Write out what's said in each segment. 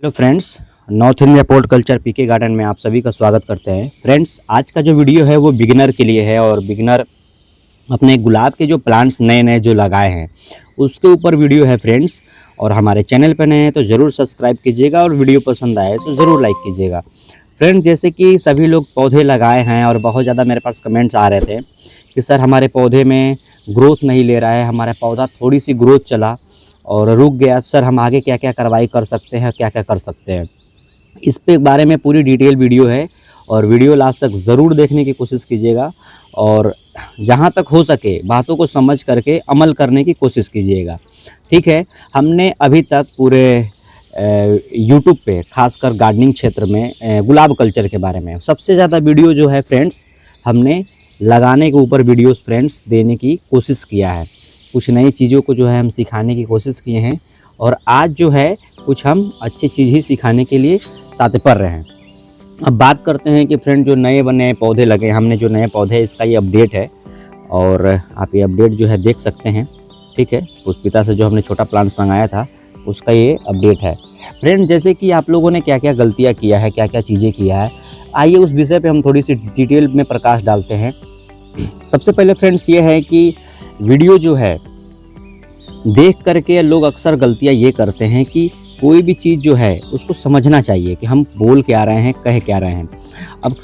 Hello friends, north India port culture PK garden में आप सभी का स्वागत करते हैं। फ्रेंड्स, आज का जो वीडियो है वो बिगिनर के लिए है और बिगिनर अपने गुलाब के जो प्लांट्स नए नए जो लगाए हैं उसके ऊपर वीडियो है फ्रेंड्स। और हमारे चैनल पर नए हैं तो ज़रूर सब्सक्राइब कीजिएगा और वीडियो पसंद आए तो ज़रूर लाइक कीजिएगा। फ्रेंड्स, जैसे कि सभी लोग पौधे लगाए हैं और बहुत ज़्यादा मेरे पास कमेंट्स आ रहे थे कि सर हमारे पौधे में ग्रोथ नहीं ले रहा है, हमारा पौधा थोड़ी सी ग्रोथ चला और रुक गया, सर हम आगे क्या क्या कार्रवाई कर सकते हैं, क्या क्या कर सकते हैं। इस पे बारे में पूरी डिटेल वीडियो है और वीडियो लास्ट तक ज़रूर देखने की कोशिश कीजिएगा और जहाँ तक हो सके बातों को समझ करके अमल करने की कोशिश कीजिएगा। ठीक है, हमने अभी तक पूरे यूट्यूब पे खासकर गार्डनिंग क्षेत्र में गुलाब कल्चर के बारे में सबसे ज़्यादा वीडियो जो है फ्रेंड्स हमने लगाने के ऊपर वीडियोस फ्रेंड्स देने की कोशिश किया है। कुछ नई चीज़ों को जो है हम सिखाने की कोशिश किए हैं और आज जो है कुछ हम अच्छी चीज़ ही सिखाने के लिए तात्पर हैं। अब बात करते हैं कि फ्रेंड जो नए बने पौधे लगे, हमने जो नए पौधे इसका ये अपडेट है और आप ये अपडेट जो है देख सकते हैं। ठीक है, पुष्पिता से जो हमने छोटा प्लांट्स मंगाया था उसका ये अपडेट है। फ्रेंड, जैसे कि आप लोगों ने क्या क्या गलतियाँ किया है, क्या क्या चीज़ें किया है, आइए उस विषय पर हम थोड़ी सी डिटेल में प्रकाश डालते हैं। सबसे पहले फ्रेंड्स ये है कि वीडियो जो है देख करके लोग अक्सर गलतियां ये करते हैं कि कोई भी चीज़ जो है उसको समझना चाहिए कि हम बोल क्या रहे हैं, कह क्या रहे हैं। अब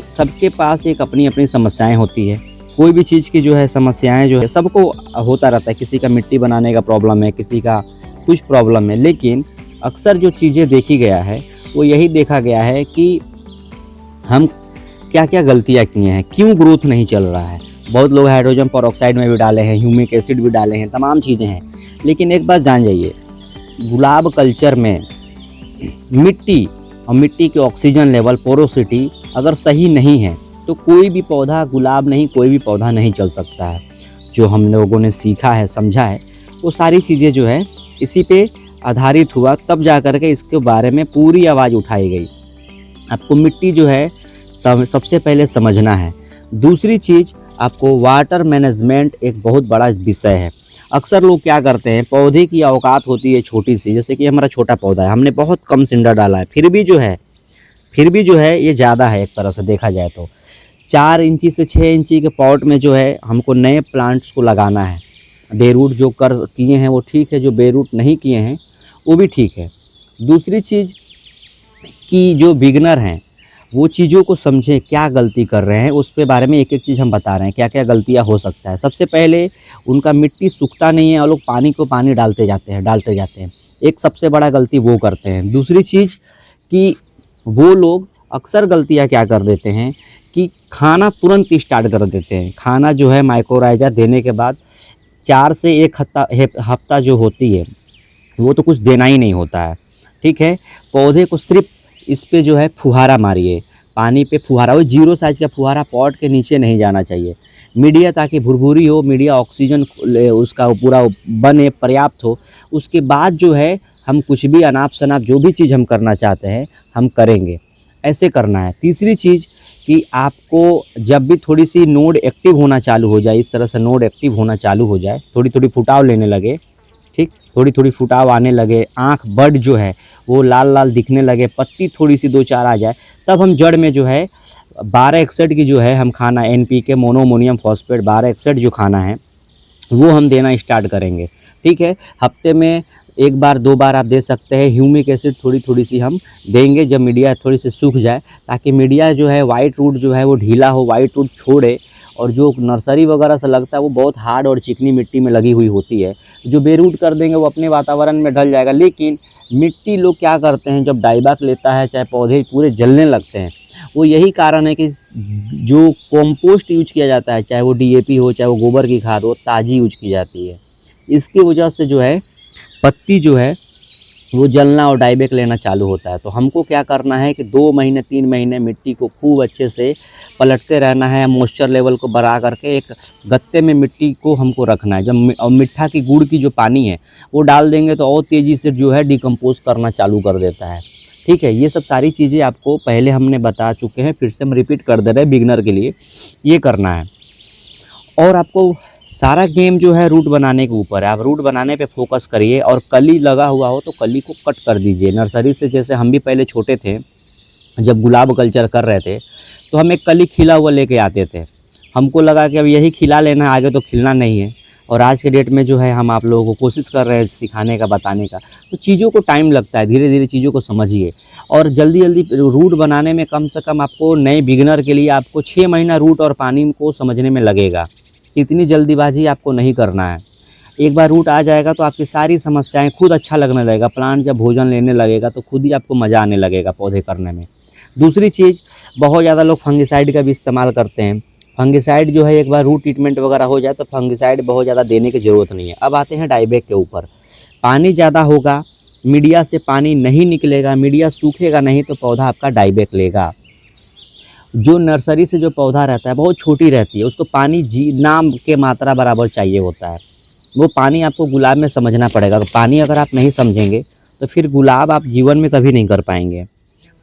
सबके पास एक अपनी अपनी समस्याएं होती है। कोई भी चीज़ की जो है समस्याएं जो है सबको होता रहता है। किसी का मिट्टी बनाने का प्रॉब्लम है, किसी का कुछ प्रॉब्लम है, लेकिन अक्सर जो चीज़ें देखी गया है वो यही देखा गया है कि हम क्या क्या गलतियाँ किए हैं, क्यों ग्रोथ नहीं चल रहा है। बहुत लोग हाइड्रोजन पेरोक्साइड में भी डाले हैं, ह्यूमिक एसिड भी डाले हैं, तमाम चीज़ें हैं, लेकिन एक बात जान जाइए, गुलाब कल्चर में मिट्टी और मिट्टी के ऑक्सीजन लेवल, पोरोसिटी अगर सही नहीं है तो कोई भी पौधा, गुलाब नहीं कोई भी पौधा नहीं चल सकता है। जो हम लोगों ने सीखा है, समझा है, वो सारी चीज़ें जो है इसी पे आधारित हुआ, तब जा कर के इसके बारे में पूरी आवाज़ उठाई गई। आपको मिट्टी जो है सबसे पहले समझना है। दूसरी चीज़, आपको वाटर मैनेजमेंट एक बहुत बड़ा विषय है। अक्सर लोग क्या करते हैं, पौधे की औकात होती है छोटी सी, जैसे कि हमारा छोटा पौधा है, हमने बहुत कम सिंडर डाला है, फिर भी जो है ये ज़्यादा है। एक तरह से देखा जाए तो 4 इंची से 6 इंची के पॉट में जो है हमको नए प्लांट्स को लगाना है। बेरूट जो किए हैं वो ठीक है, जो बेरूट नहीं किए हैं वो भी ठीक है। दूसरी चीज़ कि जो बिगनर हैं वो चीज़ों को समझें, क्या गलती कर रहे हैं उस पे बारे में एक एक चीज़ हम बता रहे हैं, क्या क्या गलतियां हो सकता है। सबसे पहले उनका मिट्टी सूखता नहीं है और लोग पानी को पानी डालते जाते हैं। एक सबसे बड़ा गलती वो करते हैं। दूसरी चीज़ कि वो लोग अक्सर गलतियां क्या कर देते हैं कि खाना तुरंत स्टार्ट कर देते हैं। खाना जो है माइक्रोराइजा देने के बाद 4 से 1 हफ्ता जो होती है वो तो कुछ देना ही नहीं होता है। ठीक है, पौधे को सिर्फ इस पे जो है फुहारा मारिए, पानी पे फुहारा, वो 0 साइज़ का फुहारा पॉट के नीचे नहीं जाना चाहिए। मीडिया ताकि भुरभुरी हो, मीडिया ऑक्सीजन उसका पूरा बने, पर्याप्त हो, उसके बाद जो है हम कुछ भी अनाप शनाप जो भी चीज़ हम करना चाहते हैं हम करेंगे, ऐसे करना है। तीसरी चीज़ कि आपको जब भी थोड़ी सी नोड एक्टिव होना चालू हो जाए, इस तरह से नोड एक्टिव होना चालू हो जाए, थोड़ी थोड़ी फुटाव लेने लगे, ठीक, थोड़ी थोड़ी फुटाव आने लगे, आँख बड जो है वो लाल लाल दिखने लगे, पत्ती थोड़ी सी 2-4 आ जाए, तब हम जड़ में जो है 1261 की जो है हम खाना, NPK मोनोअमोनियम फॉस्फेट 1261 जो खाना है वो हम देना स्टार्ट करेंगे। ठीक है, हफ्ते में 1 बार 2 बार आप दे सकते हैं। ह्यूमिक एसिड थोड़ी थोड़ी सी हम देंगे जब मीडिया थोड़ी सी सूख जाए, ताकि मीडिया जो है वाइट रूट जो है वो ढीला हो, वाइट रूट छोड़े। और जो नर्सरी वगैरह से लगता है वो बहुत हार्ड और चिकनी मिट्टी में लगी हुई होती है, जो बेरूट कर देंगे वो अपने वातावरण में ढल जाएगा। लेकिन मिट्टी लोग क्या करते हैं, जब डाईबैक लेता है चाहे पौधे पूरे जलने लगते हैं, वो यही कारण है कि जो कंपोस्ट यूज किया जाता है, चाहे वो DAP हो चाहे वो गोबर की खाद हो, ताज़ी यूज की जाती है। इसकी वजह से जो है पत्ती जो है वो जलना और डाईबैक लेना चालू होता है। तो हमको क्या करना है कि 2 महीने 3 महीने मिट्टी को खूब अच्छे से पलटते रहना है, मॉइस्चर लेवल को बढ़ा करके एक गत्ते में मिट्टी को हमको रखना है। जब और मिट्ठा की गुड़ की जो पानी है वो डाल देंगे तो और तेज़ी से जो है डिकम्पोज करना चालू कर देता है। ठीक है, ये सब सारी चीज़ें आपको पहले हमने बता चुके हैं, फिर से हम रिपीट कर दे रहे हैं बिगनर के लिए, ये करना है। और आपको सारा गेम जो है रूट बनाने के ऊपर है। आप रूट बनाने पे फोकस करिए और कली लगा हुआ हो तो कली को कट कर दीजिए। नर्सरी से जैसे हम भी पहले छोटे थे, जब गुलाब कल्चर कर रहे थे तो हम एक कली खिला हुआ लेके आते थे। हमको लगा कि अब यही खिला लेना है, आगे तो खिलना नहीं है। और आज के डेट में जो है हम आप लोगों को कोशिश कर रहे हैं सिखाने का, बताने का। तो चीज़ों को टाइम लगता है, धीरे धीरे चीज़ों को समझिए। और जल्दी जल्दी रूट बनाने में कम से कम आपको, नए बिगिनर के लिए आपको 6 महीना रूट और पानी को समझने में लगेगा। इतनी जल्दीबाजी आपको नहीं करना है। एक बार रूट आ जाएगा तो आपकी सारी समस्याएं खुद अच्छा लगने लगेगा। प्लांट जब भोजन लेने लगेगा तो खुद ही आपको मज़ा आने लगेगा पौधे करने में। दूसरी चीज़, बहुत ज़्यादा लोग फंगिसाइड का भी इस्तेमाल करते हैं। फंगिसाइड जो है, एक बार रूट ट्रीटमेंट वगैरह हो जाए तो फंगिसाइड बहुत ज़्यादा देने की ज़रूरत नहीं है। अब आते हैं डाईबैक के ऊपर। पानी ज़्यादा होगा, मीडिया से पानी नहीं निकलेगा, मीडिया सूखेगा नहीं तो पौधा आपका डाईबैक लेगा। जो नर्सरी से जो पौधा रहता है बहुत छोटी रहती है, उसको पानी नाम के मात्रा बराबर चाहिए होता है। वो पानी आपको गुलाब में समझना पड़ेगा। तो पानी अगर आप नहीं समझेंगे तो फिर गुलाब आप जीवन में कभी नहीं कर पाएंगे।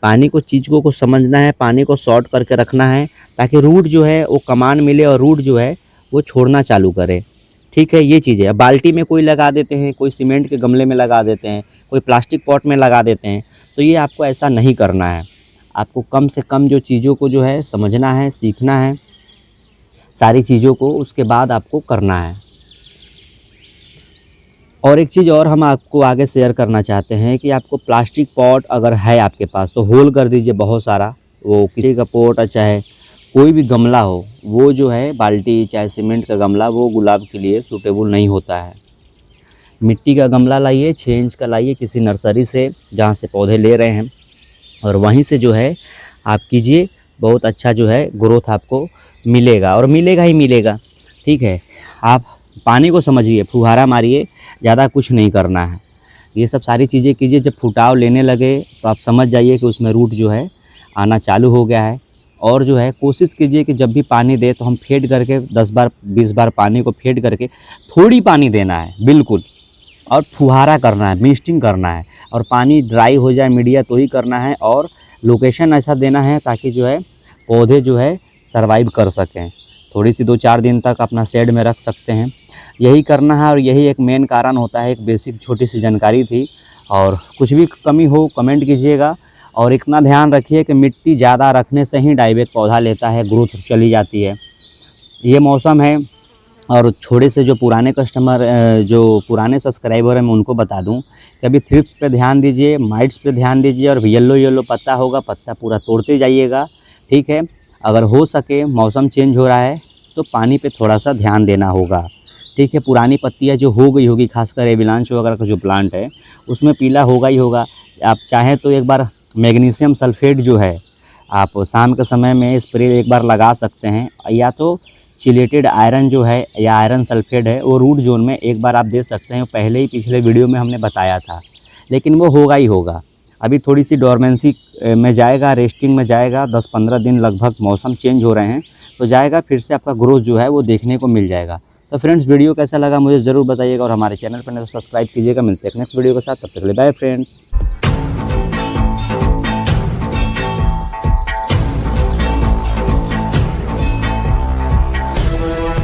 पानी को, चीज़ों को समझना है, पानी को शॉर्ट करके रखना है ताकि रूट जो है वो कमांड मिले और रूट जो है वो छोड़ना चालू करे। ठीक है, ये चीज़ है। बाल्टी में कोई लगा देते हैं, कोई सीमेंट के गमले में लगा देते हैं, कोई प्लास्टिक पॉट में लगा देते हैं। तो ये आपको ऐसा नहीं करना है। आपको कम से कम जो चीज़ों को जो है समझना है, सीखना है सारी चीज़ों को, उसके बाद आपको करना है। और एक चीज़ और हम आपको आगे शेयर करना चाहते हैं कि आपको प्लास्टिक पॉट अगर है आपके पास तो होल कर दीजिए बहुत सारा। वो किसी का पॉट चाहे कोई भी गमला हो, वो जो है बाल्टी चाहे सीमेंट का गमला, वो गुलाब के लिए सूटेबल नहीं होता है। मिट्टी का गमला लाइए, 6 इंच का लाइए किसी नर्सरी से जहाँ से पौधे ले रहे हैं, और वहीं से जो है आप कीजिए। बहुत अच्छा जो है ग्रोथ आपको मिलेगा, और मिलेगा ही मिलेगा। ठीक है, आप पानी को समझिए, फुहारा मारिए, ज़्यादा कुछ नहीं करना है। ये सब सारी चीज़ें कीजिए। जब फुटाव लेने लगे तो आप समझ जाइए कि उसमें रूट जो है आना चालू हो गया है। और जो है कोशिश कीजिए कि जब भी पानी दे तो हम फेड करके 10 बार 20 बार पानी को फेड करके थोड़ी पानी देना है बिल्कुल, और फुहारा करना है, मिस्टिंग करना है। और पानी ड्राई हो जाए मीडिया तो ही करना है। और लोकेशन ऐसा देना है ताकि जो है पौधे जो है सर्वाइव कर सकें। थोड़ी सी 2-4 दिन तक अपना शेड में रख सकते हैं। यही करना है, और यही एक मेन कारण होता है। एक बेसिक छोटी सी जानकारी थी, और कुछ भी कमी हो कमेंट कीजिएगा। और इतना ध्यान रखिए कि मिट्टी ज़्यादा रखने से ही डाईबैक पौधा लेता है, ग्रोथ चली जाती है। ये मौसम है। और छोटे से जो पुराने कस्टमर, जो पुराने सब्सक्राइबर हैं, मैं उनको बता दूं कि अभी थ्रिप्स पे ध्यान दीजिए, माइट्स पे ध्यान दीजिए, और येलो पत्ता होगा, पत्ता पूरा तोड़ते जाइएगा। ठीक है, अगर हो सके, मौसम चेंज हो रहा है तो पानी पे थोड़ा सा ध्यान देना होगा। ठीक है, पुरानी पत्तियाँ जो हो गई होगी, खासकर एविलांच वगैरह का जो प्लांट है उसमें पीला होगा ही होगा। आप चाहें तो एक बार मैग्नीशियम सल्फेट जो है आप शाम के समय में स्प्रे एक बार लगा सकते हैं, या तो चिलेटेड आयरन जो है या आयरन सल्फेट है वो रूट जोन में एक बार आप दे सकते हैं। पहले ही पिछले वीडियो में हमने बताया था, लेकिन वो होगा ही होगा। अभी थोड़ी सी डोरमेंसी में जाएगा, रेस्टिंग में जाएगा, 10-15 दिन लगभग मौसम चेंज हो रहे हैं तो जाएगा, फिर से आपका ग्रोथ जो है वो देखने को मिल जाएगा। तो फ्रेंड्स, वीडियो कैसा लगा मुझे ज़रूर बताइएगा, और हमारे चैनल पर सब्सक्राइब कीजिएगा। मिलते हैं नेक्स्ट वीडियो के साथ, तब तक के लिए बाय फ्रेंड्स।